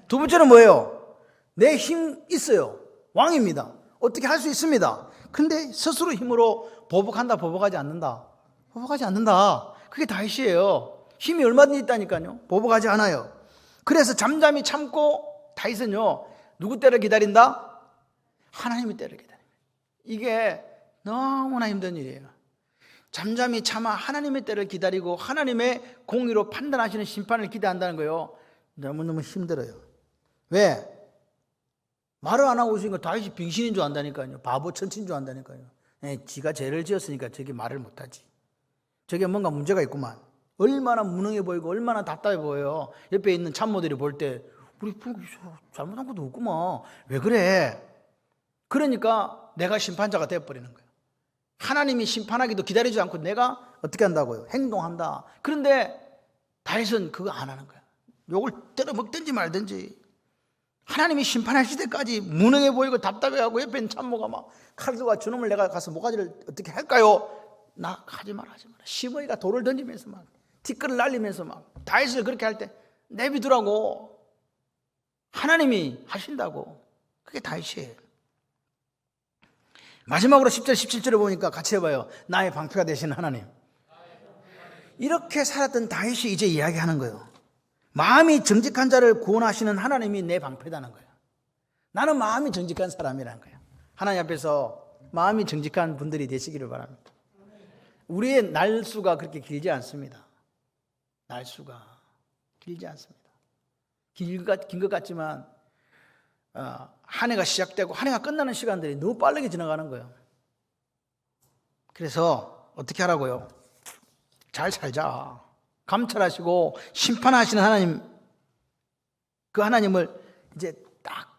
두 번째는 뭐예요? 내 힘 있어요. 왕입니다. 어떻게 할 수 있습니다. 근데 스스로 힘으로 보복한다, 보복하지 않는다. 보복하지 않는다. 그게 다윗이에요. 힘이 얼마든지 있다니까요. 보복하지 않아요. 그래서 잠잠히 참고, 다윗은요, 누구 때를 기다린다? 하나님의 때를 기다립니다. 이게 너무나 힘든 일이에요. 잠잠히 참아 하나님의 때를 기다리고 하나님의 공의로 판단하시는 심판을 기대한다는 거예요. 너무너무 힘들어요. 왜? 말을 안 하고 있으니까 다윗이 빙신인 줄 안다니까요. 바보 천치인 줄 안다니까요. 지가 죄를 지었으니까 저게 말을 못하지. 저게 뭔가 문제가 있구만. 얼마나 무능해 보이고 얼마나 답답해 보여요. 옆에 있는 참모들이 볼 때 우리 잘못한 것도 없구만. 왜 그래? 그러니까 내가 심판자가 되어버리는 거예요. 하나님이 심판하기도 기다리지 않고 내가 어떻게 한다고요? 행동한다. 그런데 다윗은 그거 안 하는 거야. 욕을 때려 먹든지 말든지 하나님이 심판하실 때까지 무능해 보이고 답답해하고 옆에 있는 참모가 막 칼들과 저놈을 내가 가서 모가지를 어떻게 할까요? 나 하지 마라. 시므이가 돌을 던지면서 막 티끌을 날리면서 막 다윗을 그렇게 할 때 내비두라고. 하나님이 하신다고. 그게 다윗이에요. 마지막으로 10절 17절에 보니까 같이 해봐요. 나의 방패가 되시는 하나님. 이렇게 살았던 다윗이 이제 이야기하는 거예요. 마음이 정직한 자를 구원하시는 하나님이 내 방패다는 거예요. 나는 마음이 정직한 사람이라는 거예요. 하나님 앞에서 마음이 정직한 분들이 되시기를 바랍니다. 우리의 날수가 그렇게 길지 않습니다. 날수가 길지 않습니다. 긴 것 같지만 한 해가 시작되고 한 해가 끝나는 시간들이 너무 빠르게 지나가는 거예요. 그래서 어떻게 하라고요? 잘 살자. 감찰하시고 심판하시는 하나님, 그 하나님을 이제 딱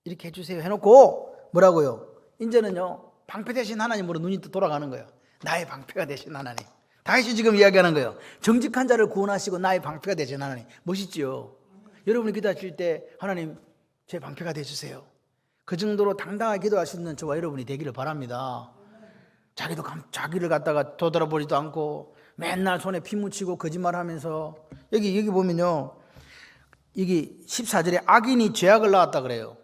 이렇게 해주세요 해놓고 뭐라고요? 이제는요, 방패 되신 하나님으로 눈이 또 돌아가는 거예요. 나의 방패가 되신 하나님. 다윗이 지금 이야기하는 거예요. 정직한 자를 구원하시고 나의 방패가 되신 하나님. 멋있지요? 여러분이 기도하실 때 하나님 제 방패가 되주세요. 그 정도로 당당하게 기도할 수 있는 저와 여러분이 되기를 바랍니다. 자기를 갖다가 되돌아보지도 않고 맨날 손에 피 묻히고 거짓말하면서 여기 보면요, 여기 14절에 악인이 죄악을 낳았다 그래요.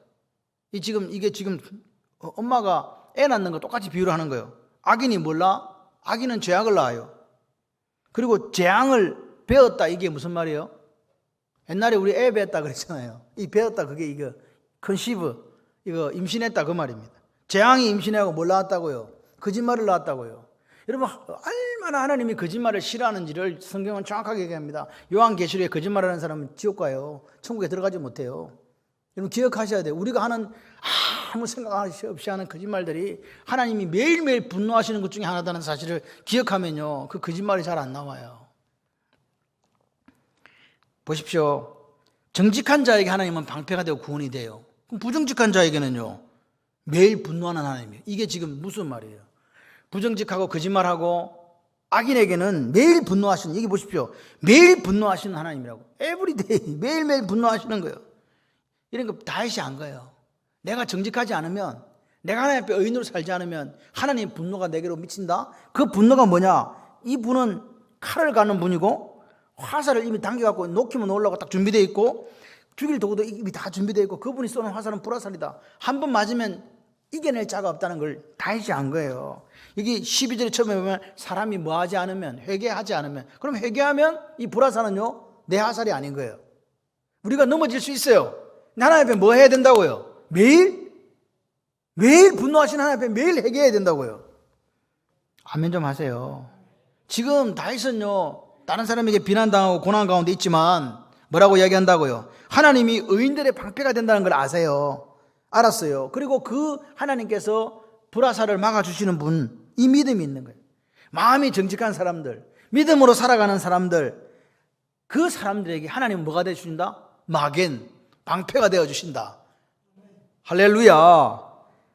이게 지금 엄마가 애 낳는 거 똑같이 비유를 하는 거예요. 악인이 몰라? 악인은 죄악을 낳아요. 그리고 재앙을 배웠다, 이게 무슨 말이에요? 옛날에 우리 애 배웠다 그랬잖아요. 이 배웠다, 그게 이거 컨시브, 이거 임신했다 그 말입니다. 재앙이 임신하고 뭘 낳았다고요? 거짓말을 낳았다고요. 여러분, 얼마나 하나님이 거짓말을 싫어하는지를 성경은 정확하게 얘기합니다. 요한계시록에 거짓말하는 사람은 지옥 가요. 천국에 들어가지 못해요. 여러분 기억하셔야 돼요. 우리가 하는 아무 생각 없이 하는 거짓말들이 하나님이 매일매일 분노하시는 것 중에 하나다는 사실을 기억하면요, 그 거짓말이 잘 안 나와요. 보십시오. 정직한 자에게 하나님은 방패가 되고 구원이 돼요. 그럼 부정직한 자에게는요, 매일 분노하는 하나님이에요. 이게 지금 무슨 말이에요? 부정직하고 거짓말하고 악인에게는 매일 분노하시는, 여기 보십시오. 매일 분노하시는 하나님이라고. 에브리데이 매일매일 분노하시는 거예요. 이런 거 다윗이 안 거예요. 내가 정직하지 않으면, 내가 하나님 앞에 의인으로 살지 않으면 하나님 분노가 내게로 미친다? 그 분노가 뭐냐? 이 분은 칼을 가는 분이고 화살을 이미 당겨갖고 놓기만 놓으려고 딱 준비되어 있고 죽일 도구도 이미 다 준비되어 있고 그분이 쏘는 화살은 불화살이다. 한 번 맞으면 이겨낼 자가 없다는 걸 다윗이 안 거예요. 여기 12절에 처음에 보면 사람이 뭐 하지 않으면, 회개하지 않으면, 그럼 회개하면 이 불화살은요, 내 화살이 아닌 거예요. 우리가 넘어질 수 있어요. 하나님 앞에 뭐 해야 된다고요? 매일 분노하신 하나님 앞에 매일 회개해야 된다고요. 아멘 좀 하세요. 지금 다윗은요, 다른 사람에게 비난당하고 고난 가운데 있지만 뭐라고 이야기한다고요? 하나님이 의인들의 방패가 된다는 걸 아세요. 알았어요. 그리고 그 하나님께서 불화살을 막아주시는 분, 이 믿음이 있는 거예요. 마음이 정직한 사람들, 믿음으로 살아가는 사람들, 그 사람들에게 하나님은 뭐가 되어주신다? 마겐, 방패가 되어주신다. 할렐루야.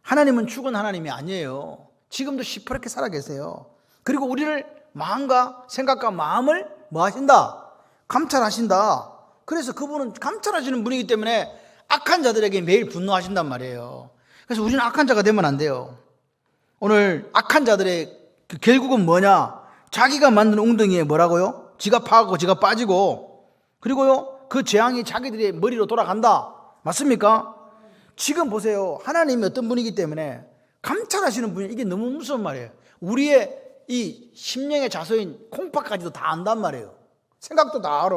하나님은 죽은 하나님이 아니에요. 지금도 시퍼렇게 살아 계세요. 그리고 우리를 마음과 생각과 마음을 뭐 하신다? 감찰하신다. 그래서 그분은 감찰하시는 분이기 때문에 악한 자들에게 매일 분노하신단 말이에요. 그래서 우리는 악한 자가 되면 안 돼요. 오늘 악한 자들의 그 결국은 뭐냐? 자기가 만든 웅덩이에 뭐라고요? 지가 파고 지가 빠지고, 그리고요, 그 재앙이 자기들의 머리로 돌아간다. 맞습니까? 지금 보세요. 하나님이 어떤 분이기 때문에 감찰하시는 분이, 이게 너무 무서운 말이에요. 우리의 이 심령의 자소인 콩팥까지도 다 안단 말이에요. 생각도 다 알아.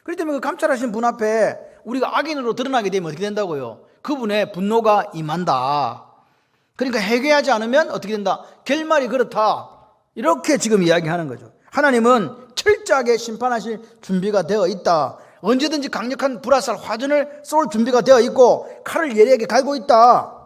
그렇기 때문에 그 감찰하시는 분 앞에 우리가 악인으로 드러나게 되면 어떻게 된다고요? 그분의 분노가 임한다. 그러니까 회개하지 않으면 어떻게 된다? 결말이 그렇다. 이렇게 지금 이야기하는 거죠. 하나님은 철저하게 심판하실 준비가 되어 있다. 언제든지 강력한 불화살 화전을 쏠 준비가 되어 있고 칼을 예리하게 갈고 있다.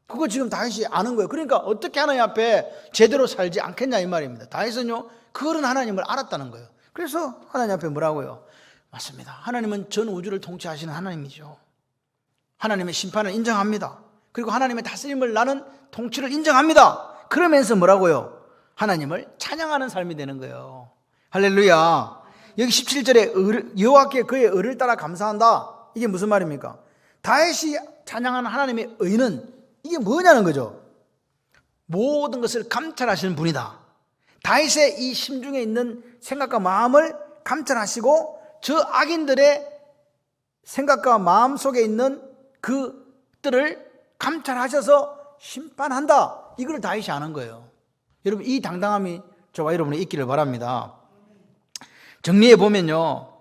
그거 지금 다윗이 아는 거예요. 그러니까 어떻게 하나님 앞에 제대로 살지 않겠냐 이 말입니다. 다윗은요, 그런 하나님을 알았다는 거예요. 그래서 하나님 앞에 뭐라고요? 맞습니다. 하나님은 전 우주를 통치하시는 하나님이죠. 하나님의 심판을 인정합니다. 그리고 하나님의 다스림을 나는 통치를 인정합니다. 그러면서 뭐라고요? 하나님을 찬양하는 삶이 되는 거예요. 할렐루야. 여기 17절에 여호와께 그의 의를 따라 감사한다. 이게 무슨 말입니까? 다윗이 찬양하는 하나님의 의는 이게 뭐냐는 거죠. 모든 것을 감찰하시는 분이다. 다윗의 이 심중에 있는 생각과 마음을 감찰하시고 저 악인들의 생각과 마음 속에 있는 그들을 감찰하셔서 심판한다. 이걸 다윗이 아는 거예요. 여러분, 이 당당함이 저와 여러분이 있기를 바랍니다. 정리해 보면요,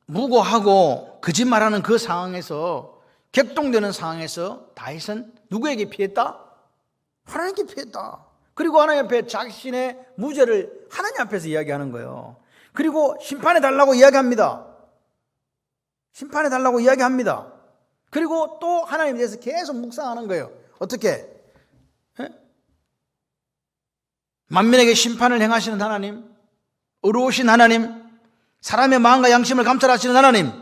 무고하고 거짓말하는 그 상황에서, 격동되는 상황에서 다윗은 누구에게 피했다? 하나님께 피했다. 그리고 하나님 앞에 자신의 무죄를 하나님 앞에서 이야기하는 거예요. 그리고 심판해 달라고 이야기합니다. 심판해 달라고 이야기합니다. 그리고 또 하나님에 대해서 계속 묵상하는 거예요. 어떻게? 만민에게 심판을 행하시는 하나님, 의로우신 하나님, 사람의 마음과 양심을 감찰하시는 하나님,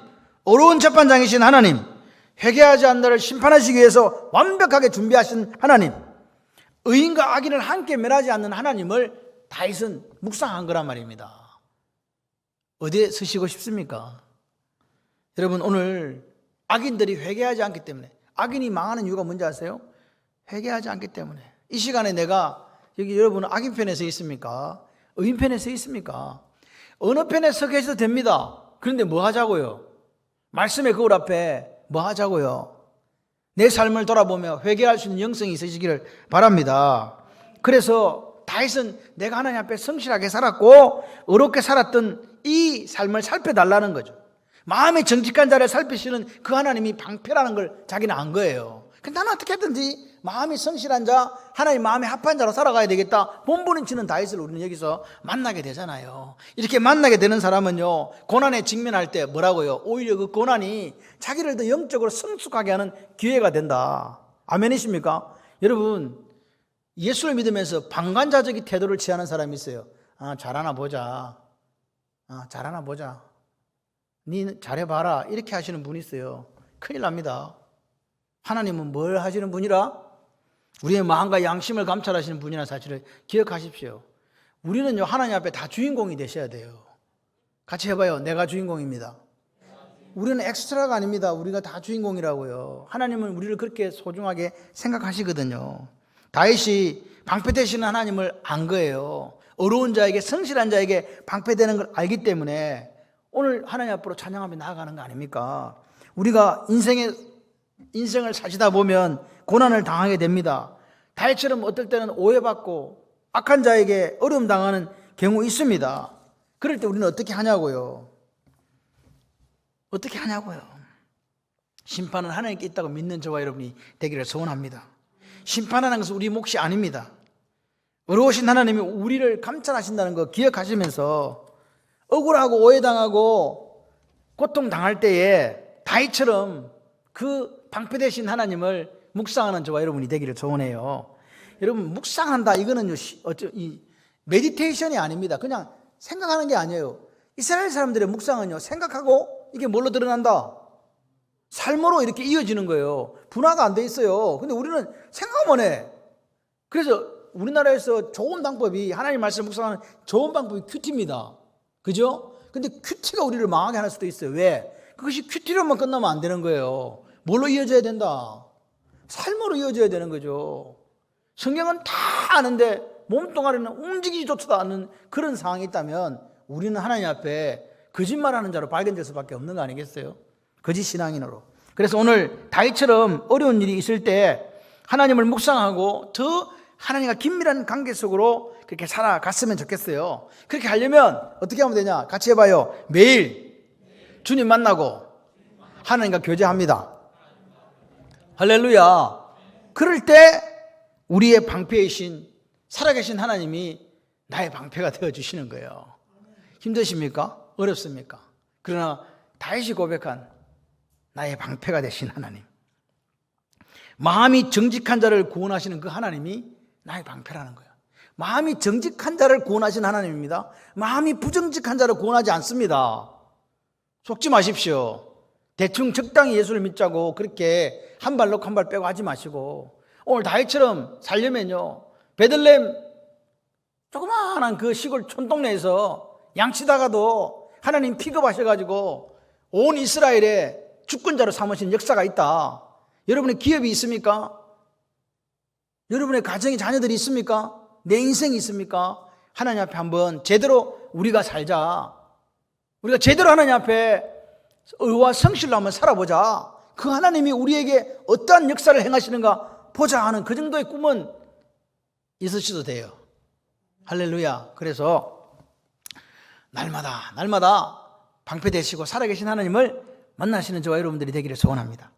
어려운 재판장이신 하나님, 회개하지 않는 자를 심판하시기 위해서 완벽하게 준비하신 하나님, 의인과 악인을 함께 멸하지 않는 하나님을 다윗은 묵상한 거란 말입니다. 어디에 서시고 싶습니까? 여러분, 오늘 악인들이 회개하지 않기 때문에, 악인이 망하는 이유가 뭔지 아세요? 회개하지 않기 때문에. 이 시간에 내가 여기 여러분은 악인 편에 서 있습니까? 의인 편에 서 있습니까? 어느 편에 서 계셔도 됩니다. 그런데 뭐 하자고요? 말씀의 거울 앞에 뭐 하자고요? 내 삶을 돌아보며 회개할 수 있는 영성이 있으시기를 바랍니다. 그래서 다윗은 내가 하나님 앞에 성실하게 살았고 의롭게 살았던 이 삶을 살펴달라는 거죠. 마음의 정직한 자를 살피시는 그 하나님이 방패라는 걸 자기는 안 거예요. 근데 나는 어떻게든지 마음이 성실한 자, 하나님 마음에 합한 자로 살아가야 되겠다. 본분치는 다윗을 우리는 여기서 만나게 되잖아요. 이렇게 만나게 되는 사람은요, 고난에 직면할 때 뭐라고요? 오히려 그 고난이 자기를 더 영적으로 성숙하게 하는 기회가 된다. 아멘이십니까? 여러분, 예수를 믿으면서 방관자적인 태도를 취하는 사람이 있어요. 잘하나 보자. 잘하나 보자. 니 잘해봐라. 이렇게 하시는 분이 있어요. 큰일 납니다. 하나님은 뭘 하시는 분이라? 우리의 마음과 양심을 감찰하시는 분이라는 사실을 기억하십시오. 우리는요, 하나님 앞에 다 주인공이 되셔야 돼요. 같이 해봐요. 내가 주인공입니다. 우리는 엑스트라가 아닙니다. 우리가 다 주인공이라고요. 하나님은 우리를 그렇게 소중하게 생각하시거든요. 다윗이 방패되시는 하나님을 안 거예요. 어려운 자에게, 성실한 자에게 방패되는 걸 알기 때문에 오늘 하나님 앞으로 찬양하며 나아가는 거 아닙니까? 우리가 인생을 사시다 보면 고난을 당하게 됩니다. 다윗처럼 어떨 때는 오해받고 악한 자에게 어려움 당하는 경우 있습니다. 그럴 때 우리는 어떻게 하냐고요? 어떻게 하냐고요? 심판은 하나님께 있다고 믿는 저와 여러분이 되기를 소원합니다. 심판하는 것은 우리 몫이 아닙니다. 어려우신 하나님이 우리를 감찰하신다는 거 기억하시면서 억울하고 오해당하고 고통당할 때에 다윗처럼 그 방패되신 하나님을 묵상하는 저와 여러분이 되기를 소원해요. 여러분, 묵상한다 이거는 이 메디테이션이 아닙니다. 그냥 생각하는 게 아니에요. 이스라엘 사람들의 묵상은요, 생각하고 이게 뭘로 드러난다? 삶으로 이렇게 이어지는 거예요. 분화가 안 돼 있어요. 근데 우리는 생각만 해. 그래서 우리나라에서 좋은 방법이, 하나님 말씀 묵상하는 좋은 방법이 큐티입니다. 그죠? 근데 큐티가 우리를 망하게 할 수도 있어요. 왜? 그것이 큐티로만 끝나면 안 되는 거예요. 뭘로 이어져야 된다? 삶으로 이어져야 되는 거죠. 성경은 다 아는데 몸뚱아리는 움직이지조차도 않는 그런 상황이 있다면 우리는 하나님 앞에 거짓말하는 자로 발견될 수밖에 없는 거 아니겠어요? 거짓 신앙인으로. 그래서 오늘 다윗처럼 어려운 일이 있을 때 하나님을 묵상하고 더 하나님과 긴밀한 관계 속으로 그렇게 살아갔으면 좋겠어요. 그렇게 하려면 어떻게 하면 되냐? 같이 해봐요. 매일 주님 만나고 하나님과 교제합니다. 할렐루야. 그럴 때 우리의 방패이신 살아계신 하나님이 나의 방패가 되어주시는 거예요. 힘드십니까? 어렵습니까? 그러나 다윗이 고백한 나의 방패가 되신 하나님, 마음이 정직한 자를 구원하시는 그 하나님이 나의 방패라는 거예요. 마음이 정직한 자를 구원하시는 하나님입니다. 마음이 부정직한 자를 구원하지 않습니다. 속지 마십시오. 대충 적당히 예수를 믿자고 그렇게 한 발 넣고 한 발 빼고 하지 마시고, 오늘 다윗처럼 살려면요, 베들레헴 조그마한 그 시골 촌동네에서 양치다가도 하나님 픽업하셔가지고 온 이스라엘에 주권자로 삼으신 역사가 있다. 여러분의 기업이 있습니까? 여러분의 가정에 자녀들이 있습니까? 내 인생이 있습니까? 하나님 앞에 한번 제대로 우리가 살자. 우리가 제대로 하나님 앞에 의와 성실로 한번 살아보자. 그 하나님이 우리에게 어떠한 역사를 행하시는가 보자 하는 그 정도의 꿈은 있으셔도 돼요. 할렐루야. 그래서 날마다 방패되시고 살아계신 하나님을 만나시는 저와 여러분들이 되기를 소원합니다.